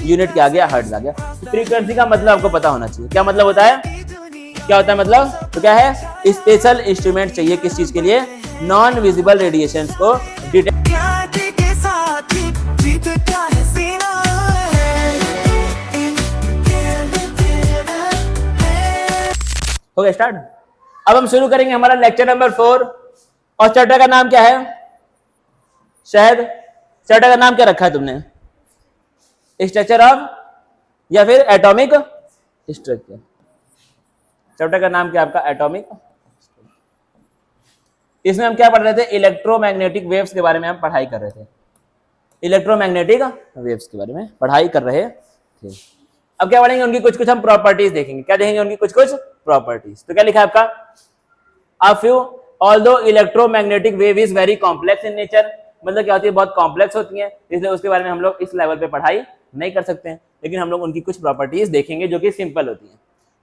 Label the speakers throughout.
Speaker 1: Unit क्या आ गया, hertz आ गया। फ्रीक्वेंसी का मतलब आपको पता होना चाहिए, क्या मतलब होता है, क्या होता है मतलब, तो क्या है, स्पेशल इंस्ट्रूमेंट चाहिए किस चीज के लिए, नॉन विजिबल रेडिएशंस को डिटेक्ट। हो गया स्टार्ट। अब हम शुरू करेंगे हमारा लेक्चर नंबर 4 और चैप्टर का नाम क्या है, शायद चैप्टर का नाम क्या रखा है तुमने, स्ट्रक्चर ऑफ या फिर एटॉमिक स्ट्रक्चर। चैप्टर का नाम क्या आपका, एटॉमिक। इसमें हम क्या पढ़ रहे थे, इलेक्ट्रोमैग्नेटिक वेव्स के बारे में हम पढ़ाई कर रहे थे, इलेक्ट्रोमैग्नेटिक वेव्स के बारे में पढ़ाई कर रहे थे। अब क्या पढ़ेंगे, उनकी कुछ कुछ हम प्रॉपर्टीज देखेंगे, क्या देखेंगे, उनकी कुछ कुछ प्रॉपर्टीज। तो क्या लिखा है आपका, a few although electromagnetic wave is very complex in nature, मतलब क्या होती है, बहुत कॉम्प्लेक्स होती है, इसलिए उसके बारे में हम लोग इस लेवल पे पढ़ाई नहीं कर सकते हैं, लेकिन हम लोग उनकी कुछ प्रॉपर्टीज देखेंगे जो कि सिंपल होती है।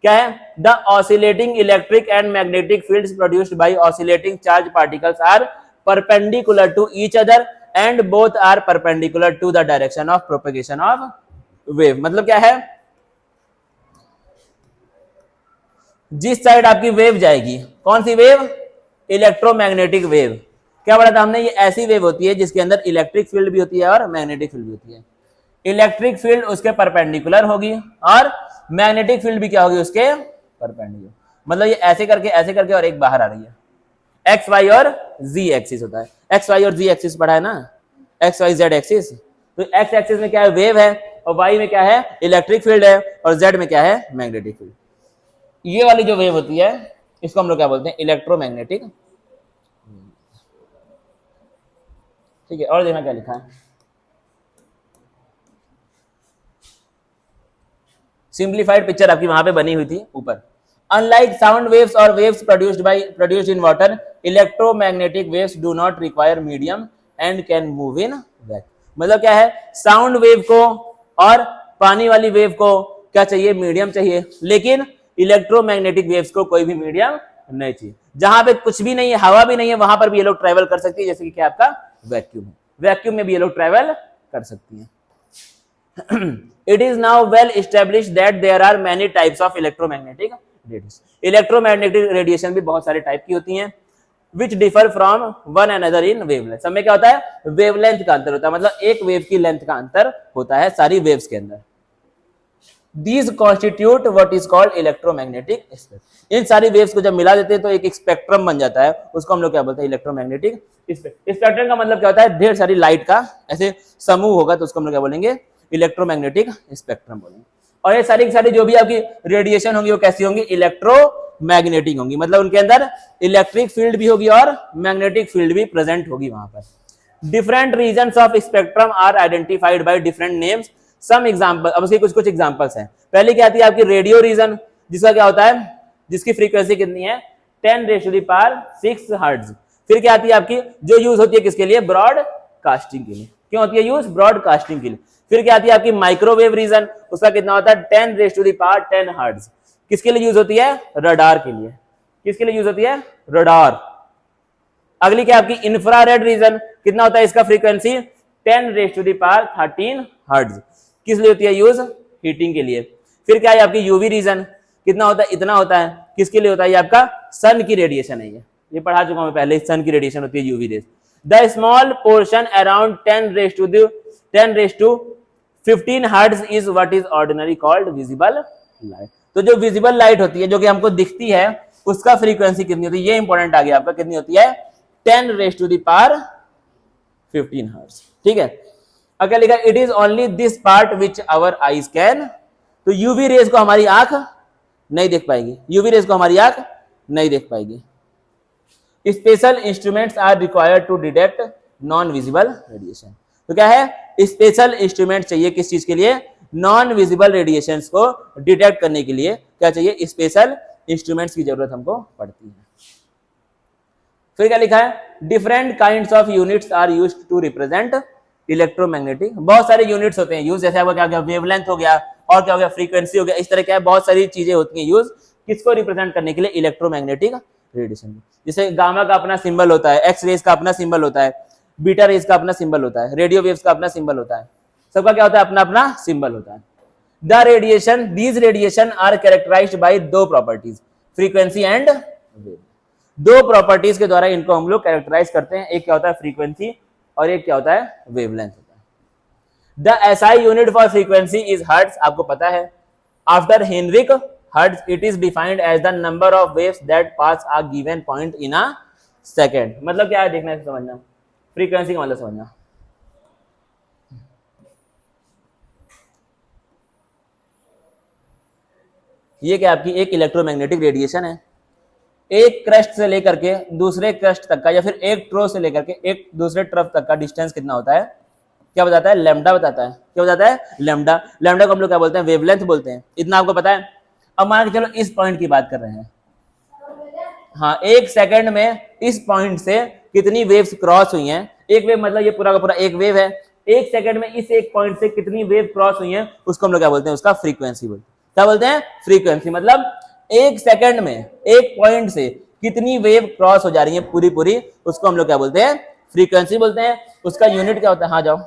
Speaker 1: क्या है, the oscillating electric and magnetic fields produced by oscillating charge particles are perpendicular to each other and both are perpendicular to the direction of propagation of wave. मतलब क्या है, जिस साइड आपकी वेव जाएगी, कौन सी वेव, इलेक्ट्रोमैग्नेटिक वेव। क्या पढ़ा था हमने, ये ऐसी वेव होती है जिसके अंदर इलेक्ट्रिक फील्ड भी होती है और मैग्नेटिक फील्ड भी होती है। इलेक्ट्रिक फील्ड उसके परपेंडिकुलर होगी और मैग्नेटिक फील्ड भी क्या होगी, उसके परपेंडिकुलर। मतलब ये ऐसे करके और एक बाहर आ रही है, एक्स वाई और जी एक्सिस होता है, एक्स वाई और जी एक्सिस पढ़ा है ना, एक्स वाई जेड एक्सिस। तो एक्स एक्सिस में क्या है, वेव है, और वाई में क्या है, इलेक्ट्रिक फील्ड है, और जेड में क्या है, मैग्नेटिक फील्ड। ये वाली जो वेव होती है इसको हम लोग क्या बोलते हैं, इलेक्ट्रोमैग्नेटिक। ठीक है, और देखना क्या लिखा है, सिंप्लीफाइड पिक्चर आपकी वहां पे बनी हुई थी ऊपर। अनलाइक साउंड वेव्स और waves produced in water, electromagnetic waves do not require medium and can move in vacuum. मतलब क्या है, साउंड वेव को और पानी वाली वेव को क्या चाहिए, मीडियम चाहिए, लेकिन इलेक्ट्रोमैग्नेटिक वेव्स को कोई भी मीडियम नहीं चाहिए। जहां पे कुछ भी नहीं है, हवा भी नहीं है, वहां पर भी ये लोग ट्रेवल कर सकती है, जैसे कि क्या आपका वैक्यूम है, वैक्यूम में भी ये लोग ट्रेवल कर सकती हैं। It is now well established that there are many types of electromagnetic radiation. Electromagnetic radiation भी बहुत सारे टाइप की होती हैं, which differ from one another in wavelength। सब में क्या होता है, वेवलेंथ का अंतर होता है, मतलब एक वेव की लेंथ का अंतर होता है सारी वेव्स के अंदर। These constitute what is called electromagnetic spectrum। इन सारी वेव्स को जब मिला देते हैं तो एक स्पेक्ट्रम बन जाता है, उसको हम लोग क्या बोलते हैं, इलेक्ट्रोमैग्नेटिक स्पेक्ट्रम। स्पेक्ट्रम का मतलब क्या होता है, ढेर सारी लाइट का ऐसे समूह होगा, तो उसको हम लोग क्या बोलेंगे, इलेक्ट्रोमैग्नेटिक स्पेक्ट्रम बोलेंगे। और ये सारी की सारी जो भी आपकी रेडिएशन होंगी वो कैसी होंगी, इलेक्ट्रोमैग्नेटिक होंगी, मतलब उनके अंदर इलेक्ट्रिक फील्ड भी होगी और मैग्नेटिक फील्ड भी प्रेजेंट होगी वहां पर। Different regions of spectrum are identified by different names. Some example, अब उसके कुछ कुछ एग्जांपल्स हैं। पहले क्या आती है आपकी रेडियो रीजन, जिसका क्या होता है, जिसकी फ्रीक्वेंसी कितनी है, 10⁶ हर्ट्ज। फिर क्या आती है आपकी, जो यूज होती है किसके लिए, ब्रॉडकास्टिंग के लिए। क्यों होती है यूज, ब्रॉडकास्टिंग के लिए। फिर क्या आती है आपकी माइक्रोवेव रीजन, उसका कितना होता है, 10⁻10 हर्ट्ज। किसके लिए यूज होती है, रडार के लिए। किसके लिए यूज होती है, रडार। अगली क्या आपकी इंफ्रारेड रीजन, कितना होता है इसका फ्रीक्वेंसी, 10⁻13 हर्ट्ज। किस लिए होती है यूज, हीटिंग के लिए। फिर क्या है आपकी यूवी रीजन, कितना होता है, इतना होता है। किसके लिए होता है, ये आपका सन की रेडिएशन है, ये पढ़ा चुका हूं पहले, सन की रेडिएशन होती है UV rays. The small portion around 10⁻15 hertz is what is ordinary called visible light. तो जो विजिबल लाइट होती है, जो कि हमको दिखती है, उसका फ्रीक्वेंसी कितनी होती है, ये इंपॉर्टेंट आ गया आपका, कितनी होती है, 10⁻15 हर्ट्ज। ठीक है, अगर लिखा it is only this part which our eyes can, तो यूवी रेज को हमारी आंख नहीं देख पाएगी, यूवी रेज को हमारी आंख नहीं देख पाएगी। Special instruments are required to detect non visible radiation. तो क्या है, स्पेशल इंस्ट्रूमेंट चाहिए किस चीज के लिए, नॉन विजिबल रेडिएशंस को डिटेक्ट करने के लिए क्या चाहिए, स्पेशल इंस्ट्रूमेंट्स की जरूरत हमको पड़ती है। फिर क्या लिखा है, different kinds of units are used to represent electromagnetic. बहुत सारे यूनिट्स होते हैं यूज, जैसे आपका क्या गया, वेवलेंथ हो गया, और क्या हो गया, फ्रीक्वेंसी हो गया। इस तरह क्या है, बहुत सारी चीजें होती हैं यूज किसको रिप्रेजेंट करने के लिए, इलेक्ट्रोमैग्नेटिक रेडिएशन। जैसे गामा का अपना सिंबल होता है, एक्स रेज का अपना सिंबल होता है, बीटा रेज का अपना सिंबल होता है, रेडियो वेव्स का अपना सिंबल होता है। सबका क्या होता है, अपना अपना सिंबल होता है। These radiation are characterized by दो प्रॉपर्टीज, फ्रीक्वेंसी एंड वेव। दो प्रॉपर्टीज के द्वारा इनको हम लोग कैरेक्टराइज करते हैं, एक क्या होता है फ्रीक्वेंसी और एक क्या होता है वेवलेंथ होता है। The SI unit for frequency is hertz, आपको पता है। After Heinrich Hertz it is defined as the number of waves that pass a given point in a second. मतलब क्या है देखना है, समझना, फ्रीक्वेंसी का मतलब समझना। ये क्या आपकी एक इलेक्ट्रोमैग्नेटिक रेडिएशन है, एक क्रस्ट से लेकर के दूसरे क्रस्ट तक का या फिर एक ट्रो से लेकर के एक दूसरे ट्रफ तक का डिस्टेंस कितना होता है, क्या बताता है, लैम्डा बताता है। क्या बताता है, लैम्डा। लैम्डा को हम लोग क्या बोलते हैं, वेवलेंथ बोलते हैं। इतना आपको पता है। अब मान के चलो इस पॉइंट की बात कर रहे हैं, हाँ, एक सेकंड में इस पॉइंट से कितनी वेव्स क्रॉस हुई हैं। एक वेव मतलब ये पूरा का पूरा एक वेव है, एक सेकंड में इस एक पॉइंट से कितनी वेव क्रॉस हुई हैं, उसको हम लोग क्या बोलते हैं, उसका फ्रीक्वेंसी बोलते हैं। क्या बोलते हैं, फ्रीक्वेंसी। मतलब एक सेकंड में एक पॉइंट से कितनी वेव क्रॉस हो जा रही है पूरी पूरी, उसको हम लोग क्या बोलते हैं, फ्रीक्वेंसी बोलते हैं। उसका यूनिट क्या होता है, हाँ जाओ,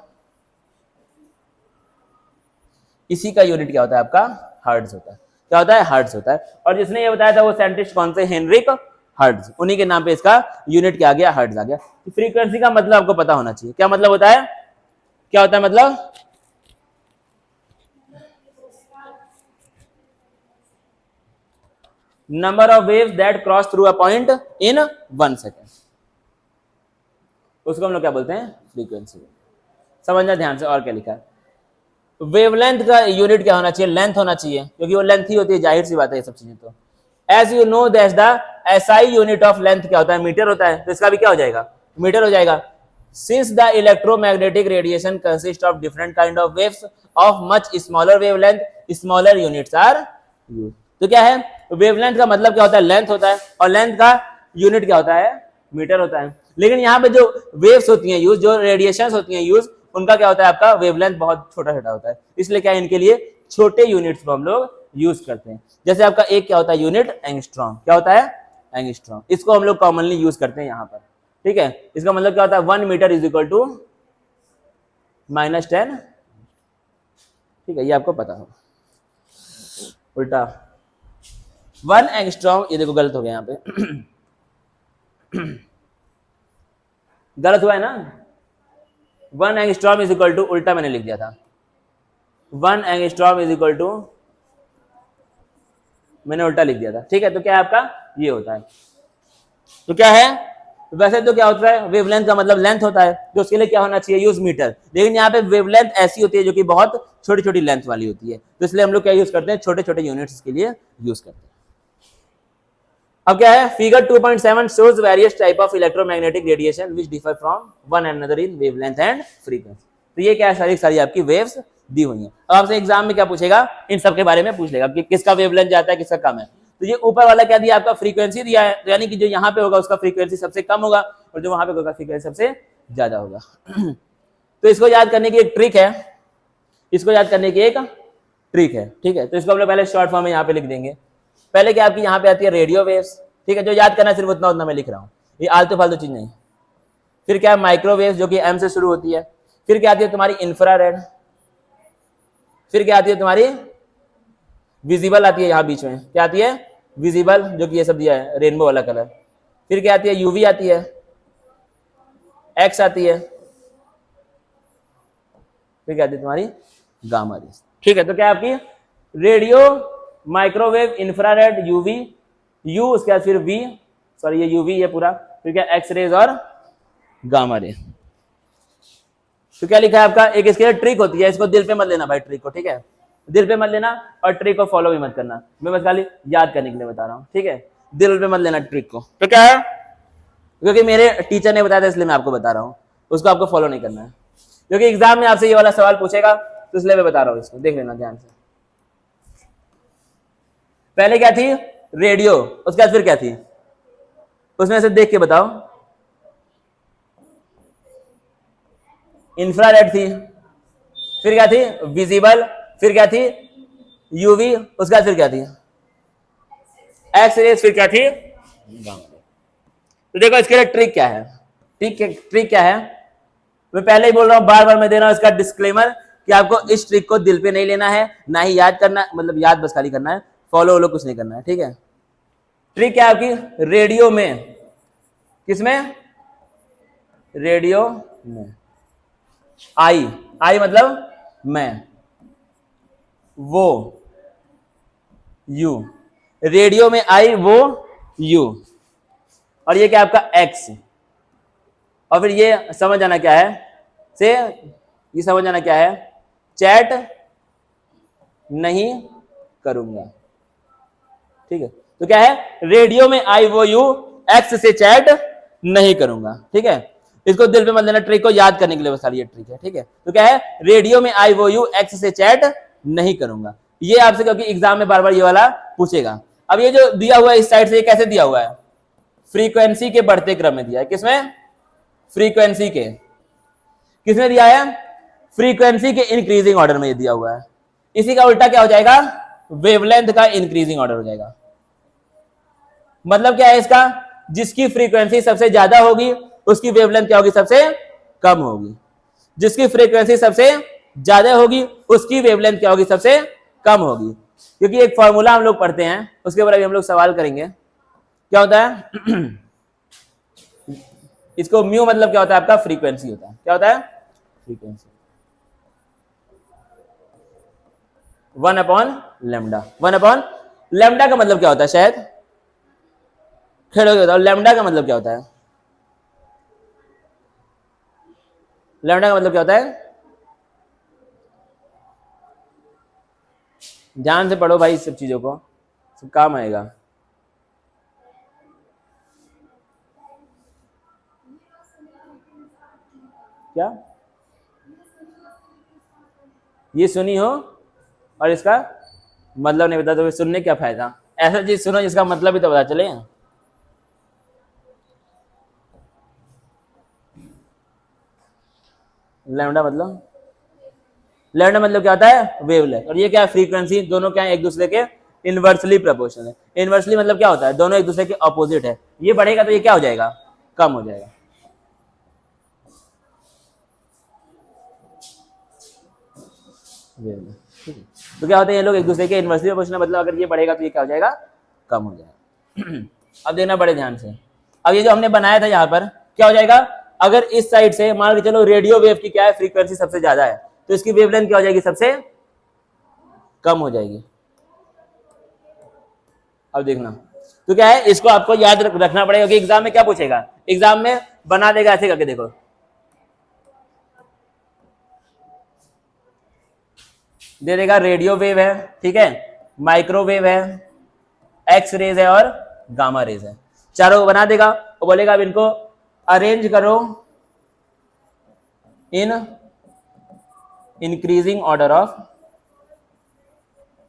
Speaker 1: इसी का यूनिट क्या होता है आपका, हर्ट्ज होता है। क्या होता है, हर्ट्ज होता है। और जिसने ये बताया था वो साइंटिस्ट कौन से, हेनरिक हर्ट्ज, उन्हीं के नाम पे इसका यूनिट क्या आ गया, हर्ट्ज आ गया। फ्रीक्वेंसी का मतलब आपको पता होना चाहिए, क्या मतलब होता है, क्या होता है मतलब, number of waves that cross through a point in 1 second, उसको हम लोग क्या बोलते हैं, फ्रीक्वेंसी। समझना ध्यान से। और क्या लिखा है, वेवलेंथ का यूनिट क्या होना चाहिए, लेंथ होना चाहिए, क्योंकि वो लेंथ ही होती है, जाहिर सी बात है ये सब चीजें। तो as you know that the SI unit of length क्या होता है, मीटर होता है। तो इसका भी क्या हो जाएगा, मीटर हो जाएगा। Since the electromagnetic radiation consist of different kind of waves of much smaller wavelength, smaller units are used. तो क्या है, वेवलेंथ का मतलब क्या होता है, लेंथ होता है, और लेंथ का यूनिट क्या होता है, मीटर होता है। लेकिन यहाँ पे जो वेव्स होती हैं यूज, जो रेडिएशन होती हैं यूज, उनका क्या होता है, आपका वेवलेंथ बहुत छोटा छोटा होता है। इसलिए क्या है, इनके लिए छोटे यूनिट्स को हम लोग यूज करते हैं। जैसे आपका एक क्या होता है यूनिट, एंगस्ट्रॉम। क्या होता है, एंगस्ट्रॉम। इसको हम लोग कॉमनली यूज करते हैं यहाँ पर, ठीक है। इसका मतलब क्या होता है, 1 मीटर इज इक्वल टू -10, ठीक है, ये आपको पता हो। उल्टा 1 एंगस्ट्रॉम, ये देखो गलत हो गया यहाँ पे गलत हुआ है ना, 1 एंगस्ट्रॉम इज इक्वल टू, उल्टा मैंने लिख दिया था, 1 एंगस्ट्रॉम इज इक्वल टू, मैंने उल्टा लिख दिया था, ठीक है। तो क्या है आपका, ये होता है। तो क्या है, वैसे तो क्या होता है, वेवलेंथ का मतलब लेंथ होता है, तो उसके लिए क्या होना चाहिए, यूज मीटर। लेकिन यहाँ पे वेवलेंथ ऐसी होती है जो कि बहुत छोटी छोटी लेंथ वाली होती है, तो इसलिए हम लोग क्या यूज करते हैं, छोटे छोटे यूनिट्स के लिए यूज करते हैं। अब क्या है, figure 2.7 shows various type of electromagnetic radiation which differ from one another in wavelength and frequency। तो ये क्या है, सारी सारी आपकी वेव्स दी हुई हैं। अब आपसे एग्जाम में क्या पूछेगा, इन सब के बारे में पूछ लेगा कि किसका वेवलेंथ जाता है, किसका कम है। तो ये ऊपर वाला क्या दिया, आपका फ्रीक्वेंसी दिया है, तो यानी कि जो यहाँ पे होगा उसका फ्रीक्वेंसी सबसे कम होगा, और जो वहां पे होगा फ्रीक्वेंसी सबसे ज्यादा होगा तो इसको याद करने की एक ट्रिक है, इसको याद करने की एक ट्रिक है, ठीक है। तो इसको हम लोग पहले शॉर्ट फॉर्म में यहाँ पे लिख देंगे। पहले क्या आपकी यहाँ पे आती है रेडियो वेव्स, ठीक है, जो याद करना सिर्फ उतना उतना मैं लिख रहा हूँ, ये आलतू फालतू चीज नहीं। फिर क्या है माइक्रोवेव, जो कि एम से शुरू होती है। फिर क्या आती है तुम्हारी इंफ्रारेड। फिर क्या आती है तुम्हारी विजिबल, आती है यहाँ बीच में, क्या आती है, विजिबल, जो कि ये सब दिया है रेनबो वाला कलर। फिर क्या आती है, यूवी आती है, एक्स आती है, फिर क्या आती है तुम्हारी गामा रेस, ठीक है। तो क्या आपकी radio, microwave, infrared, UV, you, उसके बाद फिर वी, सॉरी ये यूवी है पूरा, फिर क्या एक्स रेज और गामा रे। तो क्या लिखा है आपका, एक इसके लिए ट्रिक होती है, इसको दिल पे मत लेना भाई ट्रिक को, ठीक है, दिल पे मत लेना, और ट्रिक को फॉलो भी मत करना, मैं बस खाली याद करने के लिए बता रहा हूँ, ठीक है, दिल पे मत लेना ट्रिक को। तो क्या है, क्योंकि मेरे टीचर ने बताया था इसलिए मैं आपको बता रहा हूँ, उसको आपको फॉलो नहीं करना है, क्योंकि एग्जाम में आपसे ये वाला सवाल पूछेगा, तो इसलिए मैं बता रहा हूँ, इसको देख लेना ध्यान से। पहले क्या थी, रेडियो, उसके बाद फिर क्या थी, उसमें से देख के बताओ। इंफ्रारेड थी, फिर क्या थी विजिबल, फिर क्या थी यूवी, उसके बाद फिर क्या थी एक्स रेज, फिर क्या थी गामा। तो देखो इसके लिए ट्रिक क्या है, ट्रिक क्या है, मैं पहले ही बोल रहा हूं, बार बार मैं दे रहा हूं इसका डिस्क्लेमर कि आपको इस ट्रिक को दिल पे नहीं लेना है, ना ही याद करना, मतलब याद बस खाली करना है, फॉलो वॉलो कुछ नहीं करना है, ठीक है। ट्रिक क्या है आपकी, रेडियो में, किसमें, रेडियो में, आई, आई मतलब मैं, वो, यू, रेडियो में आई, वो, यू, और ये क्या आपका एक्स, और फिर ये समझ आना क्या है, से ये समझ आना क्या है, चैट नहीं करूंगा, ठीक है। तो क्या है, रेडियो में आई वो यू, एक्स से चैट नहीं करूंगा, ठीक है। इसको दिल पे मत लेना, ट्रिक को याद करने के लिए बस खाली ये ट्रिक है, ठीक है। तो क्या है, रेडियो में आई वो यू, एक्स से चैट नहीं करूंगा, ये आपसे क्योंकि एग्जाम में बार बार ये वाला पूछेगा। अब ये जो दिया हुआ है इस साइड से, ये कैसे दिया हुआ है, फ्रीक्वेंसी के बढ़ते क्रम में दिया है, किसमें, फ्रीक्वेंसी के, किसमें दिया है, फ्रीक्वेंसी के इंक्रीजिंग ऑर्डर में दिया हुआ है। इसी का उल्टा क्या हो जाएगा, वेवलेंथ का इंक्रीजिंग ऑर्डर हो जाएगा। मतलब क्या है इसका, जिसकी फ्रीक्वेंसी सबसे ज्यादा होगी उसकी वेवलेंथ क्या होगी, सबसे कम होगी, जिसकी फ्रीक्वेंसी सबसे ज्यादा होगी उसकी वेवलेंथ क्या होगी, सबसे कम होगी। क्योंकि एक फॉर्मूला हम लोग पढ़ते हैं, उसके ऊपर अभी हम लोग सवाल करेंगे। क्या होता है इसको म्यू मतलब क्या होता है, आपका फ्रीक्वेंसी होता है, क्या होता है, फ्रीक्वेंसी, 1/λ, 1/λ का मतलब क्या होता है, शायद खेलोगे बताओ, लैम्डा का मतलब क्या होता है, लैम्डा का मतलब क्या होता है, ध्यान से पढ़ो भाई, इस सब चीजों को, सब काम आएगा। क्या ये सुनी हो और इसका मतलब नहीं पता, तो सुनने क्या फायदा, ऐसा चीज सुनो जिसका मतलब भी तो पता चले। लैम्डा मतलब, लैम्डा मतलब क्या होता है, वेवलेंथ, और ये क्या है, फ्रीक्वेंसी, दोनों क्या है, एक दूसरे के इनवर्सली प्रोपोर्शनल है। इनवर्सली मतलब क्या होता है, दोनों एक दूसरे के अपोजिट है, ये बढ़ेगा तो ये क्या हो जाएगा, कम हो जाएगा। ठीक है, तो क्या होता है, ये लोग एक दूसरे के इनवर्सली प्रोपोर्शनल, मतलब अगर ये बढ़ेगा तो ये क्या हो जाएगा, कम हो जाएगा। अब देखना बड़े ध्यान से, अब ये जो हमने बनाया था यहाँ पर क्या हो जाएगा, अगर इस साइड से मान के चलो रेडियो वेव की क्या है, फ्रीक्वेंसी सबसे ज्यादा है, तो इसकी वेवलेंथ क्या हो जाएगी, सबसे कम हो जाएगी। अब देखना, तो क्या है, इसको आपको याद रखना पड़ेगा कि एग्जाम में क्या पूछेगा, एग्जाम में बना देगा ऐसे करके, देखो दे देगा, रेडियो वेव है, ठीक है, माइक्रोवेव है, एक्स रेज है और गामा रेज है, चारों को बना देगा और बोलेगा अब इनको अरेंज करो in increasing order of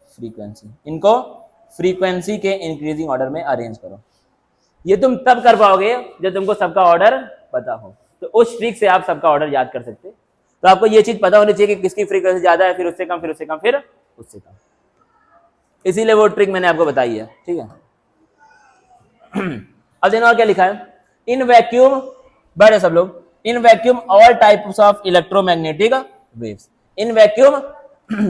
Speaker 1: frequency, इनको फ्रीक्वेंसी के इंक्रीजिंग ऑर्डर में अरेंज करो। ये तुम तब कर पाओगे जब तुमको सबका ऑर्डर पता हो, तो उस ट्रिक से आप सबका ऑर्डर याद कर सकते। तो आपको ये चीज पता होनी चाहिए कि किसकी फ्रीक्वेंसी ज्यादा है, फिर उससे कम, फिर उससे कम, फिर उससे कम, इसीलिए वो ट्रिक मैंने आपको बताई है, ठीक है। अब देखना और क्या लिखा है, इन वैक्यूम, बैठे सब लोग, in vacuum all types of electromagnetic waves, in vacuum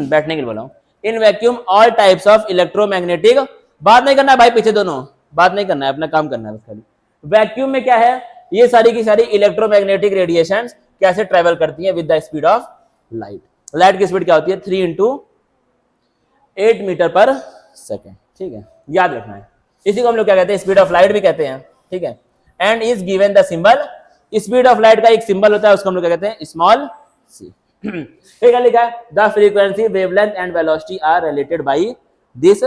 Speaker 1: बैठने के लिए बोला हूं, in vacuum all types of electromagnetic, बात नहीं करना है भाई, पीछे दोनों बात नहीं करना है, अपना काम करना है बस खाली। वैक्यूम में क्या है, ये सारी की सारी इलेक्ट्रोमैग्नेटिक रेडिएशन कैसे ट्रेवल करती है with the speed of light. Light की स्पीड क्या होती है, 3 × 8 मीटर पर सेकेंड, ठीक है, याद रखना है। इसी को हम लोग क्या कहते हैं, स्पीड ऑफ लाइट भी कहते हैं, ठीक है। And is given the symbol, speed of light का एक सिंबल होता है, उसको हम लोग क्या कहते हैं, स्मॉल सी। ठीक है, लिखा है the frequency, wavelength and velocity are related by this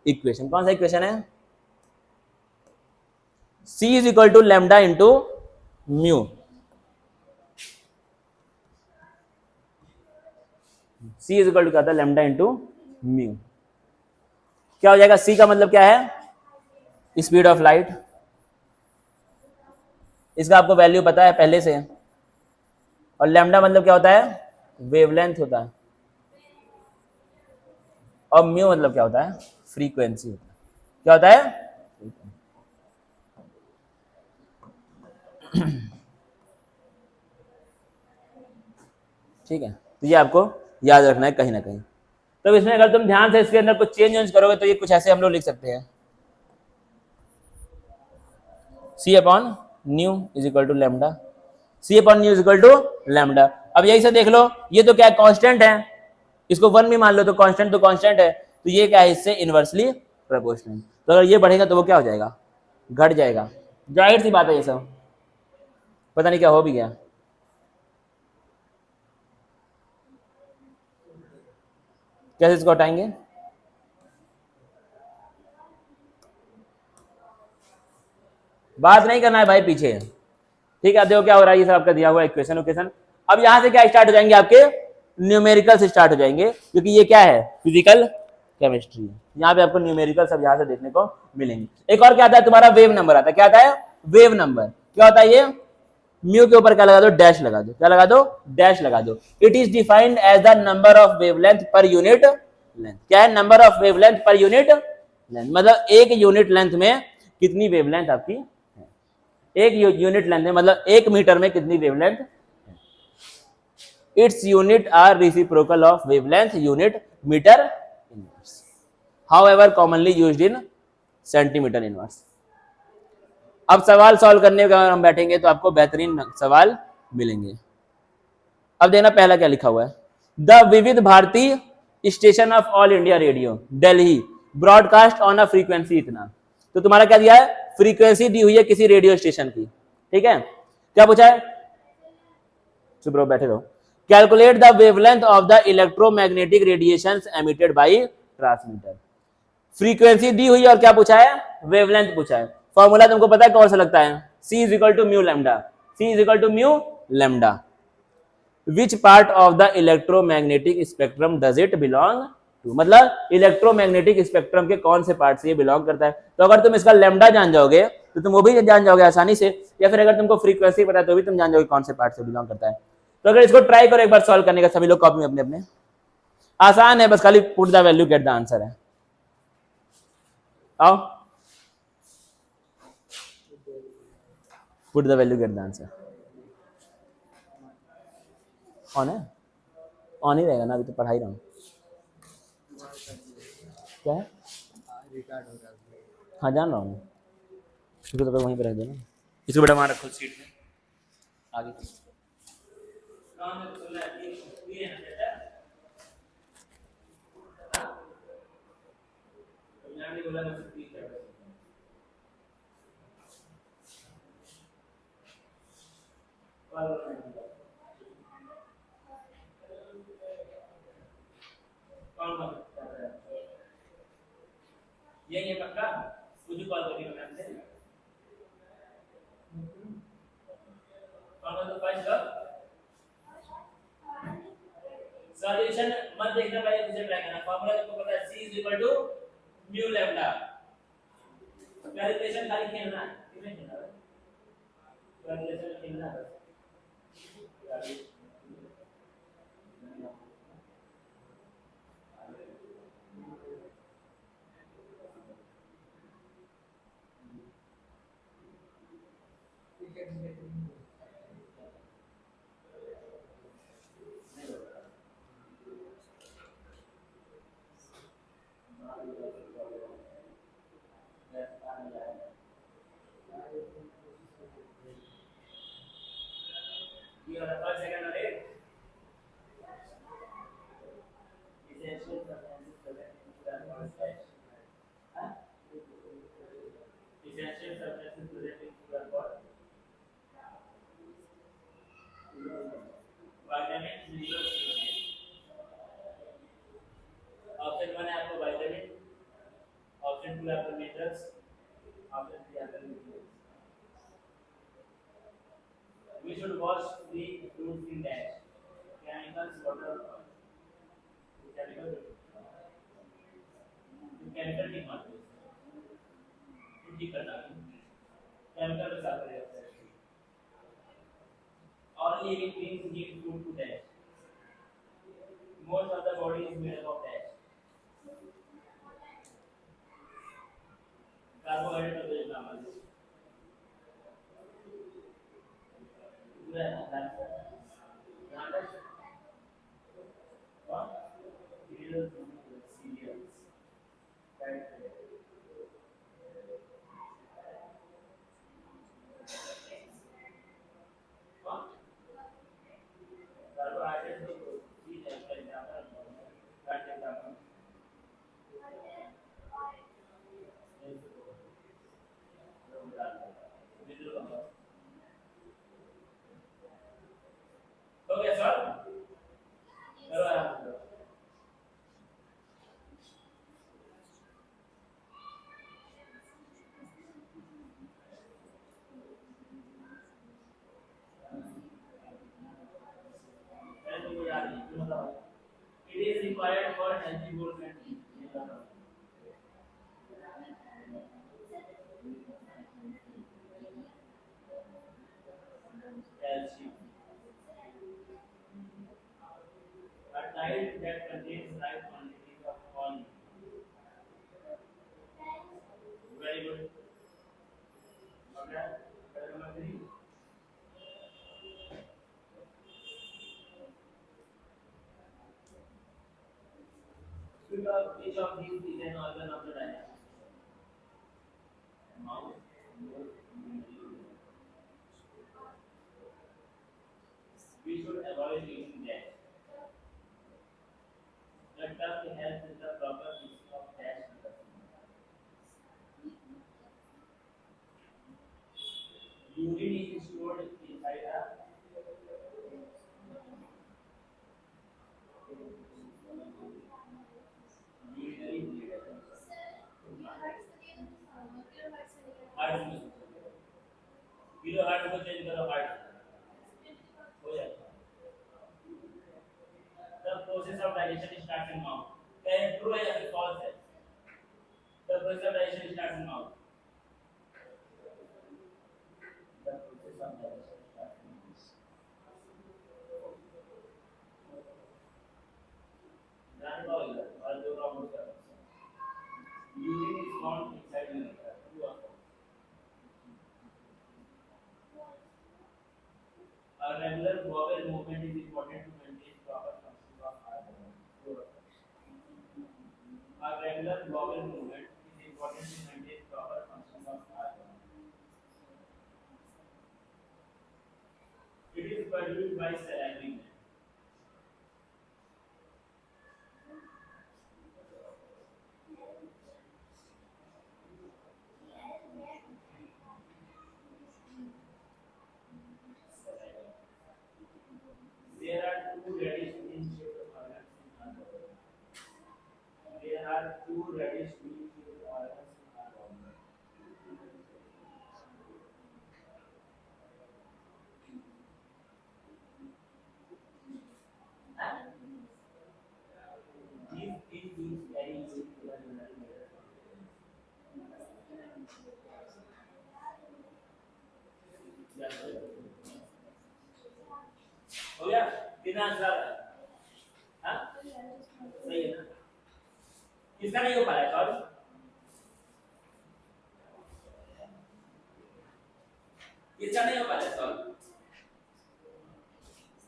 Speaker 1: equation. कौन सा इक्वेशन है, C is equal to lambda into mu, C is equal to क्या था, लैम्डा इंटू म्यू। क्या हो जाएगा, C का मतलब क्या है, स्पीड ऑफ लाइट, इसका आपको वैल्यू पता है पहले से, और लैम्डा मतलब क्या होता है, वेवलेंथ होता है, और म्यू मतलब क्या होता है, फ्रीक्वेंसी होता है। क्या होता है, ठीक है। तो ये आपको याद रखना है कहीं ना कहीं। तो इसमें अगर तुम ध्यान से इसके अंदर कुछ चेंज करोगे तो ये कुछ ऐसे हम लोग लिख सकते हैं, c upon nu is equal to lambda, c upon nu is equal to lambda. अब यही से देख लो, ये तो क्या कांस्टेंट है, इसको वन भी मान लो तो कांस्टेंट है, तो ये क्या है, इससे इनवर्सली प्रोपोर्शनल। तो अगर ये बढ़ेगा तो वो क्या हो जाएगा, घट जाएगा। जाहिर सी बात है ये सब, पता नहीं क्या हो भी गया। कैसे इसको हटाएंगे, बात नहीं करना है भाई पीछे, ठीक है। देखो क्या हो रहा है, ये सब आपका दिया हुआ इक्वेशन इक्वेशन। अब यहां से क्या स्टार्ट हो जाएंगे, आपके न्यूमेरिकल से स्टार्ट हो जाएंगे, क्योंकि ये क्या है, फिजिकल केमिस्ट्री है। यहाँ पे आपको न्यूमेरिकल सब यहाँ से देखने को मिलेंगे। एक और क्या आता है तुम्हारा, वेव नंबर आता है। क्या आता है, वेव नंबर। क्या होता है ये, म्यू के ऊपर क्या लगा दो, डैश लगा दो। क्या लगा दो, डैश लगा दो। It is defined as the number of wavelength per unit length. क्या है, number of wavelength per unit length, मतलब एक यूनिट लेंथ में कितनी वेवलेंथ आपकी है। एक यूनिट लेंथ में मतलब एक मीटर में कितनी wavelength. Its unit are reciprocal of wavelength unit metre inverse, however commonly used in centimetre inverse. अब सवाल सॉल्व करने का हम बैठेंगे तो आपको बेहतरीन सवाल मिलेंगे। अब देखना पहला क्या लिखा हुआ है, the Vividh Bharati station of All India Radio Delhi broadcast on a frequency इतना। तो तुम्हारा क्या दिया है, फ्रीक्वेंसी दी हुई है किसी रेडियो स्टेशन की, ठीक है। क्या पूछा है, चुप रहो बैठे रहो। Calculate the wavelength of the electromagnetic radiations emitted by transmitter. Frequency दी हुई है और क्या पूछा है, वेवलेंथ पूछा है। फॉर्मूला तुमको पता है कौन सा लगता है, C is equal to mu lambda, C is equal to mu lambda. Which part of the electromagnetic spectrum does it belong to, मतलब इलेक्ट्रोमैग्नेटिक स्पेक्ट्रम के कौन से पार्ट से ये बिलोंग करता है। तो अगर तुम इसका लेमडा जान जाओगे तो तुम वो भी जान जाओगे आसानी से, या फिर अगर तुमको फ्रीक्वेंसी पता है तो भी तुम जान जाओगे कौन से पार्ट से बिलोंग करता है। तो अगर इसको ट्राई करो एक बार सॉल्व करने का, सभी लोग कॉपी में अपने अपने, आसान है, बस खाली put the value get the answer है। आओ, put the value get the answer. On है, ऑन ही रहेगा ना, अभी तो पढ़ा ही रहा हूँ। क्या है, हाँ जान रहा हूँ, इसको तो वहीं पर रख देना, इसको बेटा वहाँ रखो सीट में आगे। ये पक्का मुझे कॉल करिएगा मैम से। सॉल्यूशन मत देखना, पहले मुझे ट्राई करना। फार्मूला तुमको पता है, C is equal to mu lambda. Calculation खाली खेलना है, कितने खेलना है, कैलकुलेशन खेलना है। ये वाला फर्स्ट सेकंड और एक essential substances present in essential substances present in blood body, vitamins, minerals, nutrients। Option 1 है आपको विटामिन, ऑप्शन 2 है आपको मिनरल्स, ऑप्शन 3 आपका nutrients. We should wash the fruits in dash chemicals, water, oil। chemical chemical ठीक मान लो, ठीक करना है, chemical के साथ रहेगा। All living beings need food to dash, most of the body is made up of dash, carbohydrate of the animals,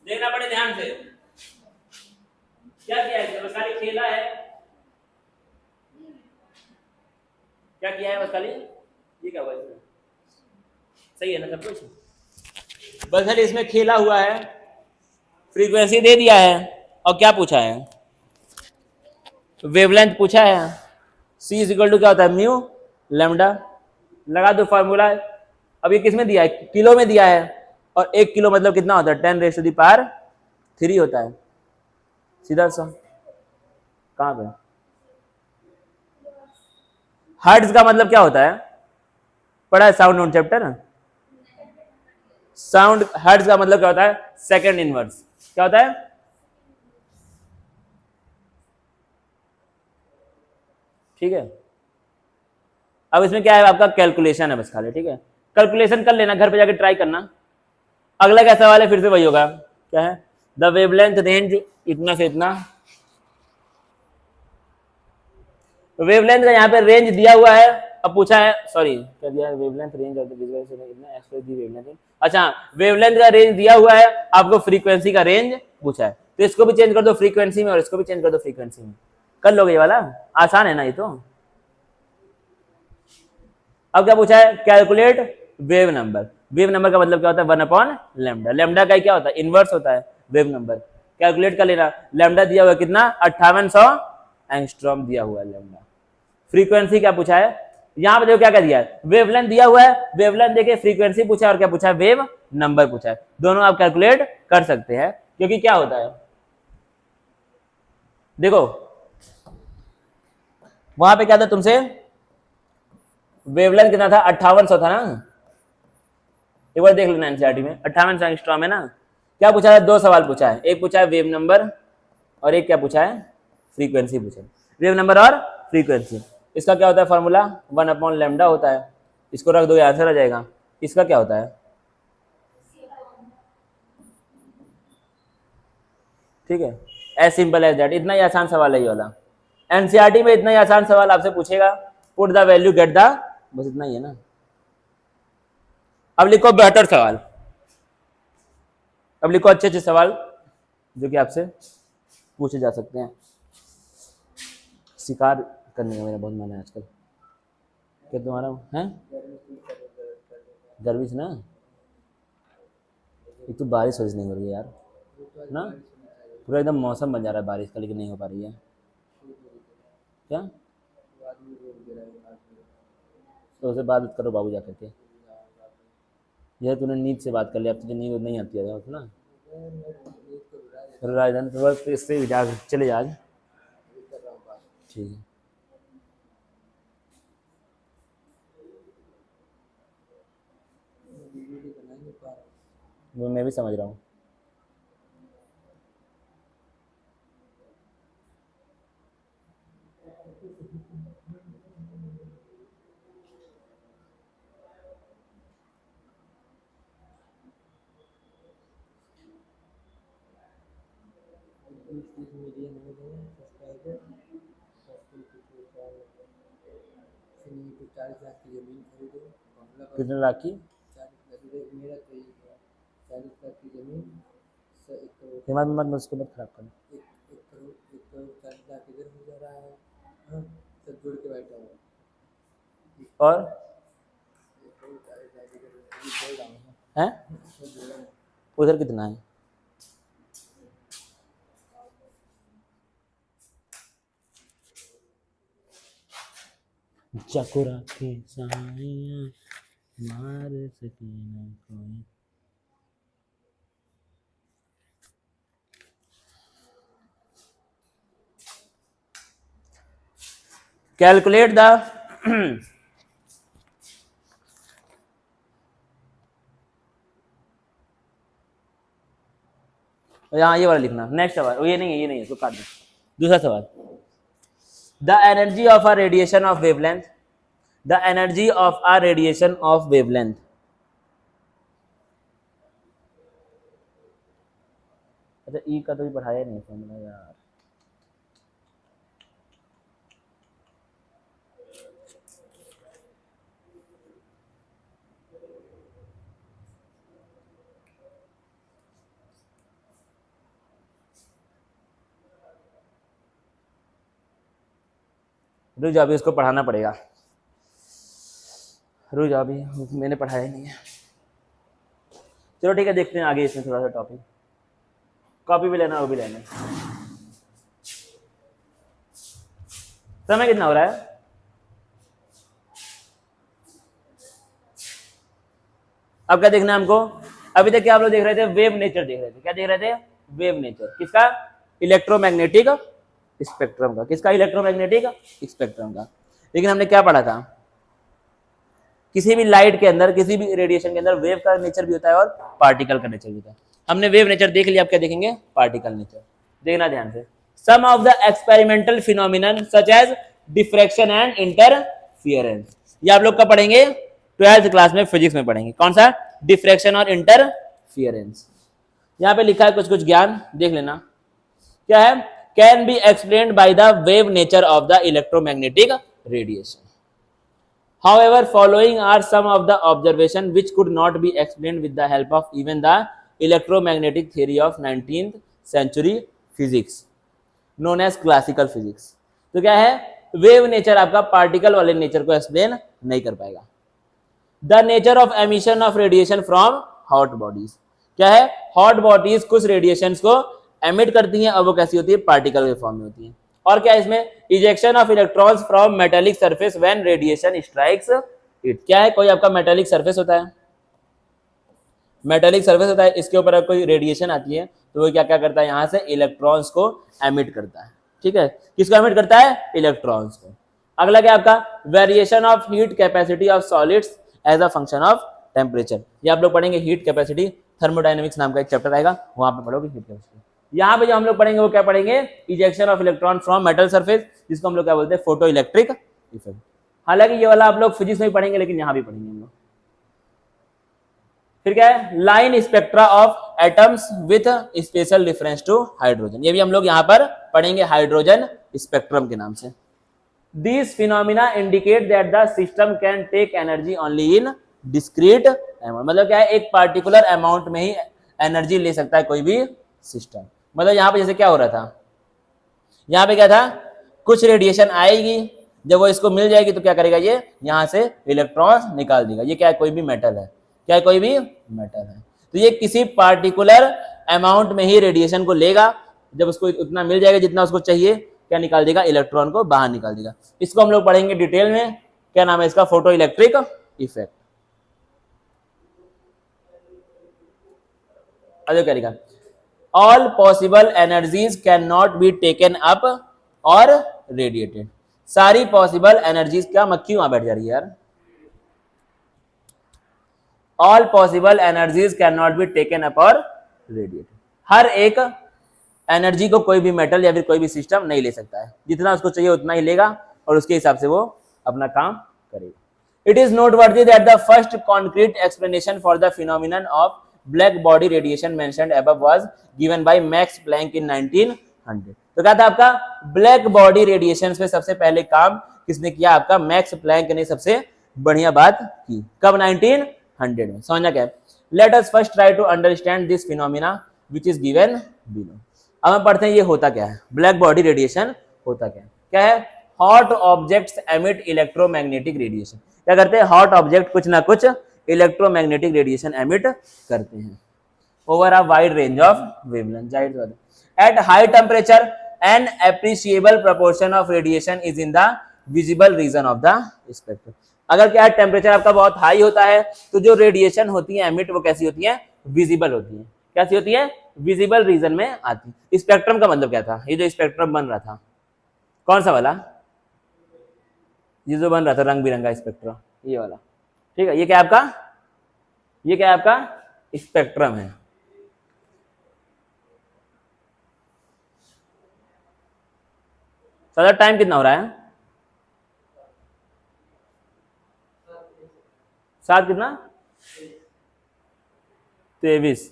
Speaker 1: देखना पड़े ध्यान से क्या किया है, बस खाली खेला है, क्या किया है बस खाली, ये क्या हुआ इसमें, सही है ना सब कुछ, बस खाली इसमें खेला हुआ है, फ्रीक्वेंसी दे दिया है और क्या पूछा है, वेवलेंथ पूछा है, c इज इक्वल टू क्या होता है म्यू लैम्डा, लगा दो फॉर्मूला। अब ये किस में दिया है, किलो में दिया है, और 1 किलो मतलब कितना होता है 10⁻³ होता है, सीधा सा। कहां पे हर्ट्ज का मतलब क्या होता है, पढ़ा है sound note chapter, sound hertz का मतलब क्या होता है सेकंड इनवर्स, क्या होता है, ठीक है। अब इसमें क्या है आपका कैलकुलेशन है बस खाली, ठीक है, कैलकुलेशन कर लेना, घर पे जाके ट्राई करना। अगला क्या सवाल है, फिर से वही होगा, क्या है, द वेवलेंथ रेंज इतना से इतना, वेवलेंथ का यहाँ पे रेंज दिया हुआ है, अब पूछा है, सॉरी क्या दिया है, wavelength range of the visual इतना एक्सप्रेस दी वेवलेंथ, अच्छा वेवलेंथ का रेंज दिया हुआ है, आपको फ्रीक्वेंसी का रेंज पूछा है, तो इसको भी चेंज कर दो फ्रीक्वेंसी में और इसको भी चेंज कर दो फ्रीक्वेंसी में, कर लोगे ये वाला, आसान है ना ये तो। अब क्या पूछा है, calculate wave number, wave number का मतलब क्या होता है 1/λ, लैम्डा का क्या होता है इनवर्स होता है वेव नंबर, कैलकुलेट कर लेना, लैम्डा दिया हुआ है कितना 5800 एंगस्ट्रॉम दिया हुआ है लैम्डा। फ्रीक्वेंसी क्या पूछा है, यहां पे देखो क्या दिया है, वेवलेंथ दिया हुआ है, वेवलेंथ देखिए फ्रीक्वेंसी पूछा है और क्या पूछा है वेव नंबर पूछा है, दोनों आप कैलकुलेट कर सकते हैं, क्योंकि क्या होता है देखो वहां पे क्या था तुमसे, वेवलेंथ कितना था 5800 था ना, एक बार देख लेना एनसीईआरटी में 5800 एंगस्ट्रॉम है ना। क्या पूछा है, 2 सवाल पूछा है, एक पूछा है वेव नंबर और एक क्या पूछा है फ्रीक्वेंसी पूछा है। वेव नंबर और फ्रीक्वेंसी। इसका क्या होता है फॉर्मूला, 1/λ होता है। इसको रख दो, आंसर आ जाएगा। इसका क्या होता है, ठीक है, एज सिंपल एज दैट। इतना ही आसान सवाल है ये वाला। एनसीईआरटी में इतना ही आसान सवाल आपसे पूछेगा, put the value get the, बस इतना ही है ना। अब लिखो बेहतर सवाल, अब लिखो अच्छे अच्छे सवाल जो कि आपसे पूछे जा सकते हैं। शिकार करने का मेरा बहुत मन है आजकल। क्या तुम्हारा है, गर्मी से ना, एक तो बारिश नहीं हो रही है यार ना, पूरा एकदम मौसम बन जा रहा है बारिश का, लेकिन नहीं हो पा रही है। क्या तो उसे बात करो बाबू जा करके, यह तूने नींद से बात कर लिया, अब तुझे नींद नहीं आती है ना। राजधानी तो बस इससे जा चले जा आज, ठीक है। वो मैं भी समझ रहा हूँ। कितने लाख की मत उसको मत खराब करना। और हैं उधर कितना है, चकोरा के साइयां मार सके ना कोई। कैलकुलेट द यहाँ ये वाला लिखना। नेक्स्ट सवाल, ये नहीं है, ये नहीं है, तो काट दो। दूसरा सवाल, the energy of a radiation of wavelength, the energy of a radiation of wavelength. अच्छा ई का तो भी पढ़ाया नहीं फॉर्मूला यार। रुक जाओ, अभी इसको पढ़ाना पड़ेगा। रुक जाओ, अभी मैंने पढ़ाया नहीं है। चलो ठीक है, देखते हैं आगे इसमें थोड़ा सा टॉपिक। कॉपी भी लेना, वो भी लेना। समय कितना हो रहा है, अब क्या देखना है हमको। अभी तक क्या आप लोग देख रहे थे, वेव नेचर देख रहे थे। क्या देख रहे थे, वेव नेचर। किसका, इलेक्ट्रोमैग्नेटिक स्पेक्ट्रम का। किसका, इलेक्ट्रोमैग्नेटिक स्पेक्ट्रम का। लेकिन हमने क्या पढ़ा था, किसी भी लाइट के अंदर, किसी भी रेडिएशन के अंदर वेव का नेचर भी होता है और पार्टिकल का नेचर भी होता है। हमने वेव नेचर देख लिया, अब क्या देखेंगे, पार्टिकल नेचर। देखना ध्यान से। Some of the experimental phenomenon such as diffraction and interference. ये आप लोग का पढ़ेंगे 12th क्लास में, फिजिक्स में पढ़ेंगे। कौन सा, डिफ्रैक्शन और इंटरफियरेंस। यहाँ पे लिखा है कुछ कुछ ज्ञान, देख लेना क्या है। Can be explained by the wave nature of the electromagnetic radiation. However, following are some of the observations which could not be explained with the help of even the electromagnetic theory of 19th century physics, known as classical physics. तो क्या है, wave nature आपका particle वाले nature को explain नहीं कर पाएगा। The nature of emission of radiation from hot bodies. क्या है, हॉट बॉडीज कुछ रेडिएशन को एमिट करती हैं, और वो कैसी होती है, पार्टिकल के फॉर्म में होती है। और क्या है इसमें, ejection of electrons from metallic surface when radiation strikes it. क्या है, कोई आपका मेटेलिक सरफेस होता है, मेटेलिक सरफेस होता है, इसके ऊपर कोई रेडिएशन आती है तो वो क्या क्या करता है, यहाँ से इलेक्ट्रॉन्स को एमिट करता है। ठीक है, किसको एमिट करता है, इलेक्ट्रॉन्स को। अगला क्या आपका, variation of heat capacity of solids as a function of temperature. ये आप लोग पढ़ेंगे हीट कैपेसिटी, थर्मोडायनेमिक्स नाम का एक चैप्टर आएगा, वहां पे पढ़ोगे हीट कैपेसिटी। यहाँ पे जो हम लोग पढ़ेंगे वो क्या पढ़ेंगे, ejection of electron from metal surface, जिसको हम लोग क्या बोलते हैं, फोटो इलेक्ट्रिक इफेक्ट। हालांकि ये वाला आप लोग फिजिक्स में भी पढ़ेंगे, लेकिन यहाँ भी पढ़ेंगे हम लोग। फिर क्या है, line spectra of atoms with special difference to hydrogen, ये भी हम लोग यहाँ पर पढ़ेंगे हाइड्रोजन स्पेक्ट्रम के नाम से। These phenomena indicate that the system can take energy only in discrete amount, मतलब क्या है, एक पार्टिकुलर अमाउंट में ही एनर्जी ले सकता है कोई भी सिस्टम। मतलब यहाँ पे जैसे क्या हो रहा था, यहाँ पे क्या था, कुछ रेडिएशन आएगी, जब वो इसको मिल जाएगी तो क्या करेगा, ये यहाँ से इलेक्ट्रॉन्स निकाल देगा। ये क्या है, कोई भी मेटल है, क्या है, कोई भी मेटल है। तो ये किसी पार्टिकुलर अमाउंट में ही रेडिएशन को लेगा, जब उसको उतना मिल जाएगा जितना उसको चाहिए, क्या निकाल देगा, इलेक्ट्रॉन को बाहर निकाल देगा। इसको हम लोग पढ़ेंगे डिटेल में, क्या नाम है इसका, फोटो इलेक्ट्रिक इफेक्ट। अरे करेगा, all possible energies can not be taken up और रेडिएटेड, सारी पॉसिबल एनर्जीज, क्या मक्खी वहां बैठ जा रही है यार, all possible energies can not be taken up और रेडिएटेड, हर एक एनर्जी को कोई भी मेटल या फिर कोई भी सिस्टम नहीं ले सकता है, जितना उसको चाहिए उतना ही लेगा और उसके हिसाब से वो अपना काम करेगा। It is noteworthy that the first concrete explanation for the phenomenon of black body radiation mentioned above was given by Max Planck in 1900। तो क्या था आपका, ब्लैक बॉडी रेडिएशन पे सबसे पहले काम किसने किया, आपका मैक्स प्लैंक ने सबसे बढ़िया बात की। कब, 1900 में। समझना क्या है, let us first try to understand this phenomena which is given below. अब हम पढ़ते हैं ये होता क्या है, ब्लैक बॉडी रेडिएशन होता क्या है। क्या है, hot objects emit electromagnetic radiation. क्या करते हैं, हॉट ऑब्जेक्ट कुछ ना कुछ इलेक्ट्रोमैग्नेटिक रेडिएशन एमिट करते हैं over a wide range of wavelength. At high temperature an appreciable proportion of radiation is in the visible region of the spectrum. अगर क्या है, टेम्परेचर आपका बहुत हाई होता है तो जो रेडिएशन होती है एमिट, वो कैसी होती है, विजिबल होती है। कैसी होती है, विजिबल रीजन में आती। स्पेक्ट्रम का मतलब क्या था, ये जो स्पेक्ट्रम बन रहा था, कौन सा वाला, ये जो बन रहा था रंग बिरंगा स्पेक्ट्रम, ये वाला, ठीक है। ये क्या आपका, ये क्या आपका स्पेक्ट्रम है। सर टाइम कितना हो रहा है, 7 कितना, 23,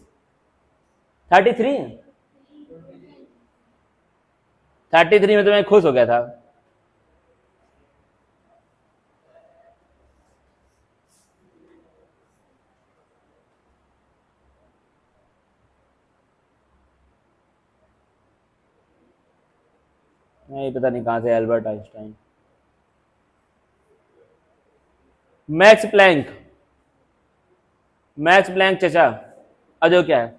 Speaker 1: 33 में तो मैं खुश हो गया था। नहीं पता नहीं कहां से Albert Einstein, Max Planck, Max Planck चचा। अजो क्या है,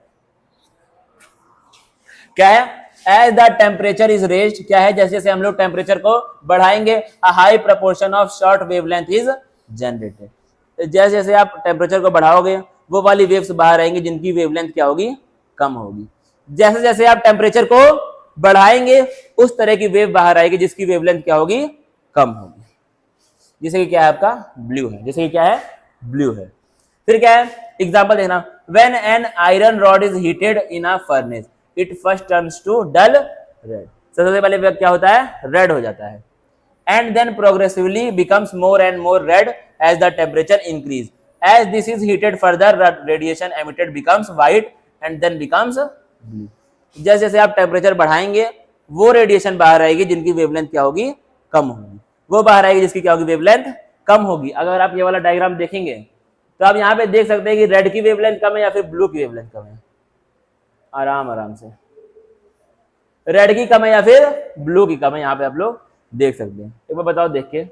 Speaker 1: क्या है, as the temperature is raised, क्या है, जैसे जैसे हम लोग टेम्परेचर को बढ़ाएंगे, a high proportion of short wavelength is generated. जैसे जैसे आप टेम्परेचर को बढ़ाओगे, वो वाली वेव्स बाहर आएंगी जिनकी वेवलेंथ क्या होगी, कम होगी। जैसे जैसे आप टेम्परेचर को बढ़ाएंगे, उस तरह की वेव बाहर आएगी जिसकी वेवलेंथ क्या होगी, कम होगी। जैसे कि क्या है आपका ब्लू है, जैसे कि क्या है ब्लू है। फिर क्या है, एग्जांपल देखना, when an iron rod is heated in a furnace it first turns to dull red. सबसे पहले वेव क्या होता है, रेड हो जाता है, and then progressively becomes more and more red as the temperature increase. As this is heated further radiation emitted becomes white and then becomes blue. जैसे जैसे आप टेम्परेचर बढ़ाएंगे, वो रेडिएशन बाहर आएगी जिनकी वेवलेंथ क्या होगी, कम होगी, वो बाहर आएगी जिसकी क्या होगी, वेवलेंथ कम होगी। अगर आप ये वाला डायग्राम देखेंगे तो आप यहाँ पे देख सकते हैं कि रेड की वेवलेंथ कम है या फिर ब्लू की वेवलेंथ कम है। आराम आराम से रेड की कम है या फिर ब्लू की कम है, यहाँ पे आप लोग देख सकते हैं। एक बार बताओ देख के,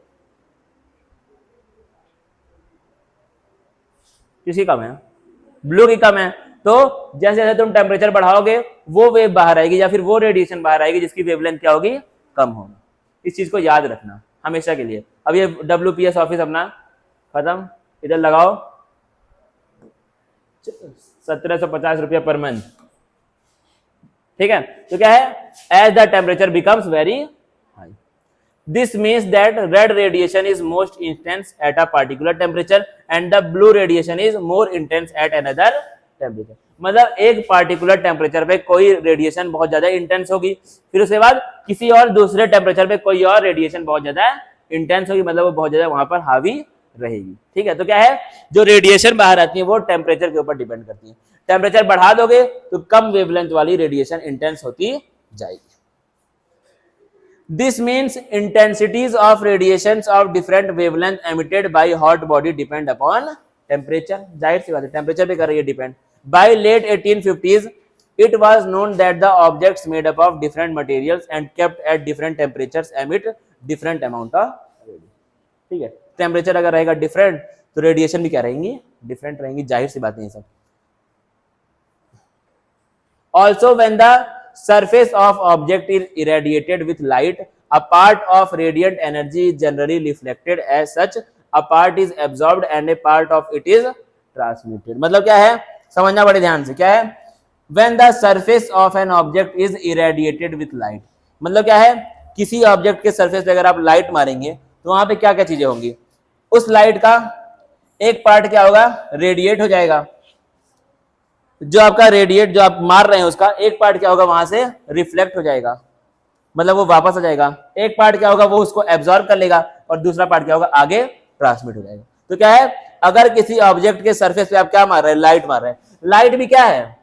Speaker 1: किसकी कम है, ब्लू की कम है। तो जैसे जैसे तुम टेम्परेचर बढ़ाओगे, वो वेव बाहर आएगी या फिर वो रेडिएशन बाहर आएगी जिसकी वेवलेंथ क्या होगी, कम होगी। इस चीज को याद रखना हमेशा के लिए। अब ये WPS ऑफिस अपना खत्म, इधर लगाओ 1750 रुपया पर मंथ, ठीक है। तो क्या है, as the temperature becomes very high, this means that red radiation is most intense at a particular temperature and the blue radiation is more intense at another temperature, मतलब एक पार्टिकुलर टेम्परेचर पे कोई radiation बहुत ज्यादा intense होगी, फिर उसके बाद किसी और दूसरे टेम्परेचर पे कोई और रेडिएशन बहुत ज्यादा इंटेंस होगी, मतलब वो बहुत ज्यादा वहां पर हावी रहेगी। ठीक है, तो क्या है, जो रेडिएशन बाहर आती है वो टेम्परेचर के ऊपर डिपेंड करती है। टेम्परेचर बढ़ा दोगे तो कम वेवलेंथ वाली रेडिएशन इंटेंस होती जाएगी। This means intensities of radiations of different wavelength emitted by hot body depend upon temperature। जाहिर सी बात है, टेम्परेचर पे कर रही है depend. By late 1850s, it was known that the objects made up of different materials and kept at different temperatures emit different amount of radiation। ठीक है, temperature अगर रहेगा डिफरेंट तो रेडिएशन भी क्या रहेंगी, डिफरेंट रहेंगी, जाहिर सी बात नहीं सब। Also, when the surface of object is irradiated with light, a part of radiant energy is generally reflected as such, a part is absorbed and a part of it is transmitted। मतलब क्या है, समझना बड़े ध्यान से, क्या है, when the surface of an object is irradiated with light, मतलब क्या है, किसी ऑब्जेक्ट के सरफेस पे अगर आप लाइट मारेंगे तो वहां पे क्या क्या चीजें होंगी, उस लाइट का एक पार्ट क्या होगा, रेडिएट हो जाएगा, जो आपका रेडिएट जो आप मार रहे हैं उसका एक पार्ट क्या होगा, वहां से रिफ्लेक्ट हो जाएगा, मतलब वो वापस आ जाएगा। एक पार्ट क्या होगा, वो उसको एब्जॉर्ब कर लेगा, और दूसरा पार्ट क्या होगा, आगे ट्रांसमिट हो जाएगा। तो क्या है, अगर किसी ऑब्जेक्ट के सरफेस पे आप क्या मार रहे हैं, लाइट मार रहे हैं, लाइट भी क्या है,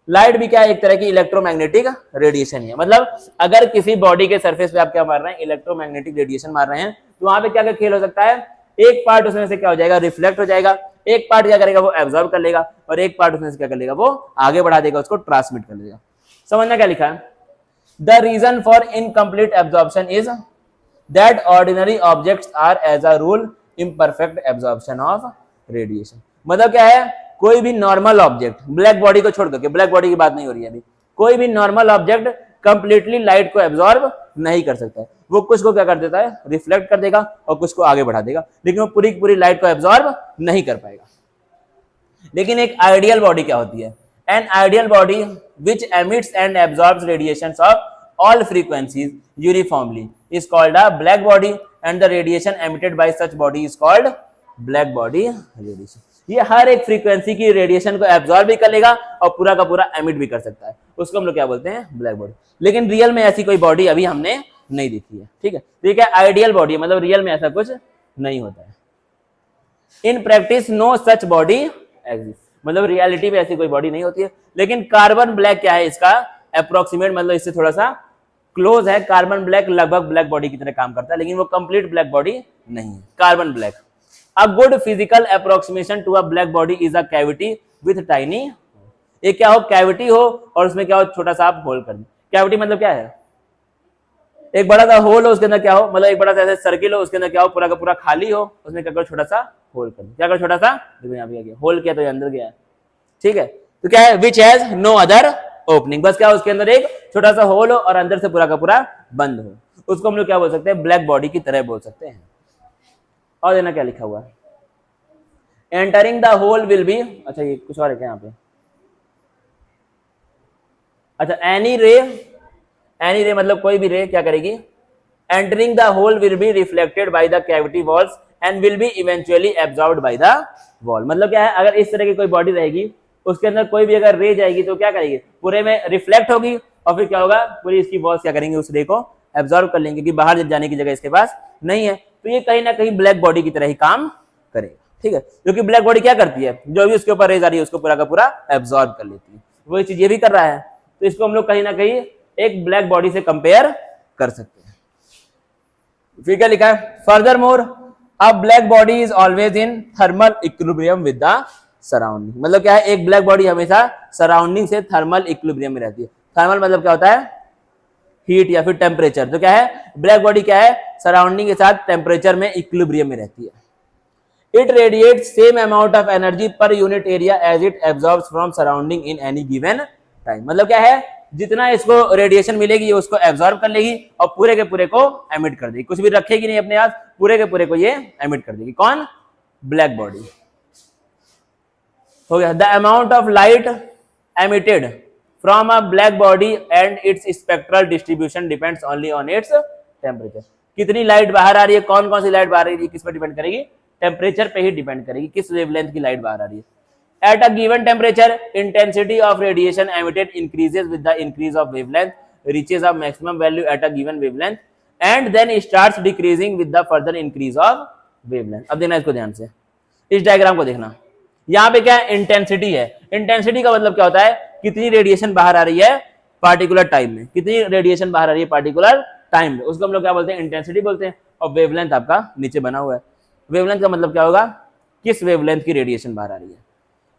Speaker 1: लाइट भी क्या है, एक तरह की इलेक्ट्रोमैग्नेटिक रेडिएशन है। मतलब अगर किसी बॉडी के सरफेस पे आप क्या मार रहे हैं, इलेक्ट्रोमैग्नेटिक रेडिएशन मार रहे हैं, तो वहां पे क्या क्या खेल हो सकता है, एक पार्ट उसमें से क्या हो जाएगा, रिफ्लेक्ट हो जाएगा, एक पार्ट क्या करेगा, वो एब्जॉर्ब कर लेगा, और एक पार्ट उसमें से क्या कर लेगा, वो आगे बढ़ा देगा, उसको ट्रांसमिट कर लेगा। समझना क्या लिखा है, the reason for incomplete absorption is that ordinary objects are as a rule imperfect absorption of radiation. मतलब क्या है, कोई भी नॉर्मल ऑब्जेक्ट, ब्लैक बॉडी को छोड़ दो, ब्लैक बॉडी की बात नहीं हो रही है अभी, कोई भी नॉर्मल ऑब्जेक्ट कंप्लीटली लाइट को एब्जॉर्ब नहीं कर सकता है, वो कुछ को क्या कर देता है, रिफ्लेक्ट कर देगा, और कुछ को आगे बढ़ा देगा, लेकिन वो पूरी पूरी लाइट को एब्जॉर्ब नहीं कर पाएगा। लेकिन एक आइडियल बॉडी क्या होती है, an ideal body which emits and absorbs radiations of all frequencies uniformly is called a black body and the radiation emitted by such body is called black body radiation। ये हर एक frequency की radiation को absorb भी कर लेगा और पूरा का पूरा एमिट भी कर सकता है, उसको हम लोग क्या बोलते हैं, ब्लैक बॉडी। लेकिन रियल में ऐसी कोई बॉडी अभी हमने नहीं देखी है। ठीक है, तो ये क्या आइडियल बॉडी, मतलब रियल में ऐसा कुछ नहीं होता है। In practice no such body exist, मतलब रियलिटी में ऐसी कोई बॉडी नहीं होती है। लेकिन कार्बन ब्लैक क्या है, इसका अप्रोक्सीमेट मतलब इससे थोड़ा सा क्लोज है। कार्बन ब्लैक लगभग ब्लैक बॉडी की तरह काम करता है, लेकिन वो कंप्लीट ब्लैक बॉडी नहीं है। Carbon black, a good physical approximation to a black body is a cavity with tiny, एक क्या हो, कैविटी हो और उसमें क्या हो, छोटा सा आप होल कर दें। कैविटी मतलब क्या है, एक बड़ा सा होल हो, उसके अंदर क्या हो, मतलब एक बड़ा सा ऐसे सर्किल हो, उसके अंदर क्या हो, पूरा का पूरा खाली हो, उसमें क्या करो, छोटा सा होल कर दो। क्या करो, छोटा सा, देखो यहाँ पे गया होल किया तो ये अंदर गया। ठीक है, तो क्या है, which has no other opening, बस क्या हो, उसके अंदर एक छोटा सा होल हो और अंदर से पूरा का पूरा बंद हो, उसको हम लोग क्या बोल सकते हैं, ब्लैक बॉडी की तरह बोल सकते हैं। और देना क्या लिखा हुआ है, entering the hole will be, अच्छा ये कुछ और है क्या यहाँ पे, अच्छा एनी रे मतलब कोई भी रे क्या करेगी, entering the hole will be reflected by the cavity walls and will be eventually absorbed by the wall. मतलब क्या है, अगर इस तरह की कोई बॉडी रहेगी, उसके अंदर कोई भी अगर रे जाएगी तो क्या करेगी, पूरे में रिफ्लेक्ट होगी, और फिर क्या होगा, पूरी इसकी वॉल्स क्या करेंगे, उस रे को एब्जॉर्ब कर लेंगे, क्योंकि बाहर जाने की जगह इसके पास नहीं है। तो ये कहीं ना कहीं ब्लैक बॉडी की तरह ही काम करेगा। ठीक है, क्योंकि ब्लैक बॉडी क्या करती है, जो भी उसके ऊपर रेज आ रही है उसको पूरा का पूरा एब्जॉर्ब कर लेती है, वही चीज ये भी कर रहा है। तो इसको हम लोग कहीं ना कहीं एक ब्लैक बॉडी से कंपेयर कर सकते हैं। फिर क्या लिखा है, further more a black body is always in thermal equilibrium with the surrounding. मतलब क्या है, एक ब्लैक बॉडी हमेशा सराउंडिंग से थर्मल इक्विलिब्रियम में रहती है। थर्मल मतलब क्या होता है, हीट या फिर टेम्परेचर। तो क्या है, ब्लैक बॉडी क्या है, सराउंडिंग के साथ टेम्परेचर में इक्विलिब्रियम में रहती है। It radiates same amount of energy per unit area as it absorbs from surrounding in any given time. मतलब क्या है, जितना इसको रेडिएशन मिलेगी ये उसको एब्जॉर्ब कर लेगी और पूरे के पूरे को एमिट कर देगी, कुछ भी रखेगी नहीं अपने पास, पूरे के पूरे को ये एमिट कर देगी। कौन, ब्लैक बॉडी। हो गया, the amount of light emitted from a black body and it's spectral distribution depends only on its temperature. कितनी लाइट बाहर आ रही है, कौन कौन सी लाइट बाहर आ रही है, किस पर डिपेंड करेगी, टेम्परेचर पे ही डिपेंड करेगी, किस वेवलेंथ की लाइट बाहर आ रही है। At a given temperature, intensity of radiation emitted increases with the increase of wavelength, reaches a maximum value at a given wavelength, and then it starts decreasing with the further increase of wavelength. अब देखना इसको ध्यान से, इस diagram को देखना। यहाँ पे क्या है, इंटेंसिटी है। इंटेंसिटी का मतलब क्या होता है, कितनी रेडिएशन बाहर आ रही है पार्टिकुलर टाइम में, कितनी रेडिएशन बाहर आ रही है पार्टिकुलर टाइम में, उसको हम लोग क्या बोलते हैं, इंटेंसिटी बोलते हैं। और वेवलेंथ आपका नीचे बना हुआ है। वेवलेंथ का मतलब क्या होगा, किस वेवलेंथ की रेडिएशन बाहर आ रही है।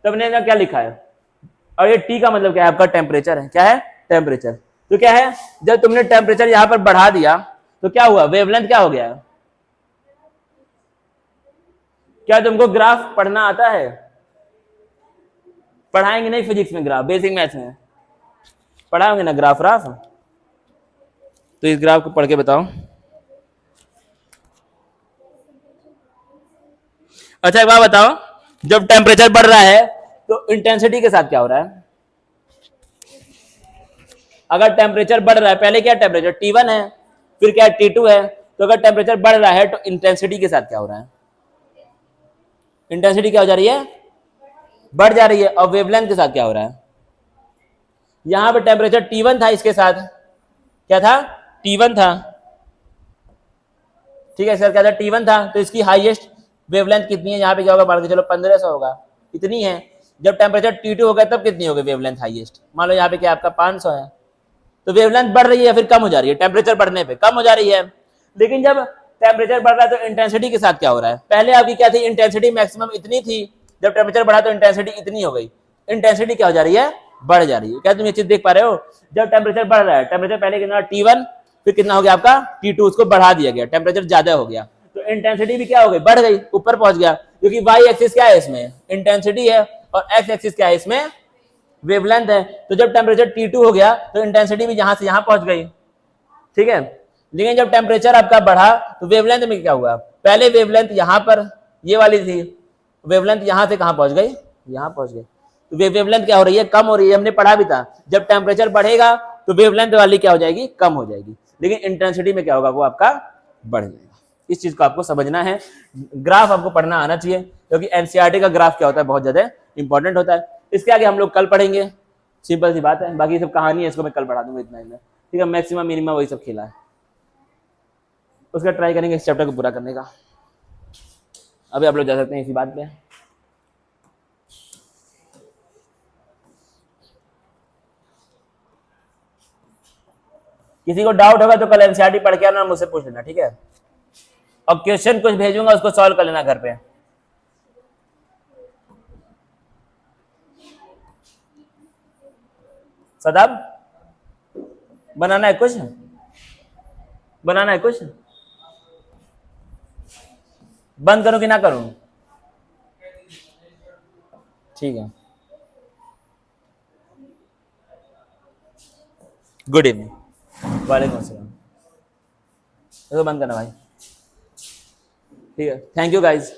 Speaker 1: तो हमने क्या लिखा है, और ये टी का मतलब क्या है, आपका टेम्परेचर है। क्या है, टेम्परेचर। तो क्या है, जब तुमने टेम्परेचर यहां पर बढ़ा दिया तो क्या हुआ, वेवलेंथ क्या हो गया। क्या तुमको ग्राफ पढ़ना आता है, पढ़ाएंगे नहीं फिजिक्स में, ग्राफ बेसिक मैथ्स में पढ़ाओगे ना ग्राफ राफ। तो इस ग्राफ को पढ़ के बताओ। अच्छा एक बात बताओ, जब टेम्परेचर बढ़ रहा है तो इंटेंसिटी के साथ क्या हो रहा है। अगर टेम्परेचर बढ़ रहा है, पहले क्या टेम्परेचर T1 है, फिर क्या T2 है, तो अगर टेम्परेचर बढ़ रहा है तो इंटेंसिटी के साथ क्या हो रहा है, इंटेंसिटी क्या हो जा रही है, बढ़ जा रही है। और वेवलेंथ के साथ क्या हो रहा है, यहां पे टेम्परेचर T1 था, इसके साथ क्या था, T1 था, ठीक है सर, क्या था, T1 था। तो इसकी हाईएस्ट वेवलेंथ कितनी है, यहाँ पे क्या होगा, मान के चलो 1500 होगा, इतनी है। जब टेम्परेचर T2 होगा तब कितनी होगी वेवलेंथ हाईएस्ट, मान लो यहाँ पे क्या आपका 500 है। तो वेवलेंथ बढ़ रही है फिर कम हो जा रही है, टेम्परेचर बढ़ने पे कम हो जा रही है। लेकिन जब टेम्परेचर बढ़ रहा है तो इंटेंसिटी के साथ क्या हो रहा है, पहले आपकी क्या थी, इंटेंसिटी मैक्सिमम इतनी थी, जब टेम्परेचर बढ़ा तो इंटेंसिटी इतनी हो गई, इंटेंसिटी क्या हो जा रही है, बढ़ जा रही है। क्या तुम ये चीज देख पा रहे हो, जब टेम्परेचर बढ़ रहा है, टेम्परेचर पहले कितना T1, फिर कितना हो गया आपका T2, उसको बढ़ा दिया गया, टेम्परेचर ज्यादा हो गया, तो इंटेंसिटी भी क्या हो गई, बढ़ गई, ऊपर पहुंच गया। क्योंकि वाई एक्सिस क्या है, इसमें इंटेंसिटी है, और एक्स एक्सिस क्या है, इसमें वेवलेंथ है। तो जब टेम्परेचर T2 हो गया तो इंटेंसिटी भी यहां से यहां पहुंच गई, ठीक है। लेकिन जब टेम्परेचर आपका बढ़ा तो वेवलेंथ में क्या हुआ, पहले वेवलेंथ यहां पर ये वाली थी, वेवलेंथ यहां से कहां पहुंच गई, यहां पहुंच गई। तो वेवलेंथ क्या हो रही है, कम हो रही है। हमने पढ़ा भी था, जब टेम्परेचर बढ़ेगा तो वेवलेंथ वाली क्या हो जाएगी, कम हो जाएगी। लेकिन इंटेंसिटी में क्या होगा, वो आपका बढ़ जाएगा। इस चीज को आपको समझना है, ग्राफ आपको पढ़ना आना चाहिए, क्योंकि एनसीईआरटी का ग्राफ क्या होता है, बहुत ज्यादा इंपॉर्टेंट होता है। इसके आगे हम लोग कल पढ़ेंगे, सिंपल सी बात है, बाकी सब कहानी है, इसको मैं कल पढ़ा दूंगा, इतना ही है, ठीक है। मैक्सिमम मिनिमम वही सब खेला है, उसका ट्राई करेंगे इस चैप्टर को पूरा करने का। अभी आप लोग जा सकते हैं इसी बात पे। किसी को डाउट होगा तो कल एनसीईआरटी पढ़ के आना, मुझसे पूछ लेना, ठीक है। और क्वेश्चन कुछ भेजूंगा, उसको सॉल्व कर लेना घर पे। सदाब बनाना है कुछ, बनाना है कुछ, बंद करूं कि ना करूं, ठीक है। गुड इवनिंग, वालेकुम अस्सलाम। तो बंद करना भाई, ठीक है। Thank you guys.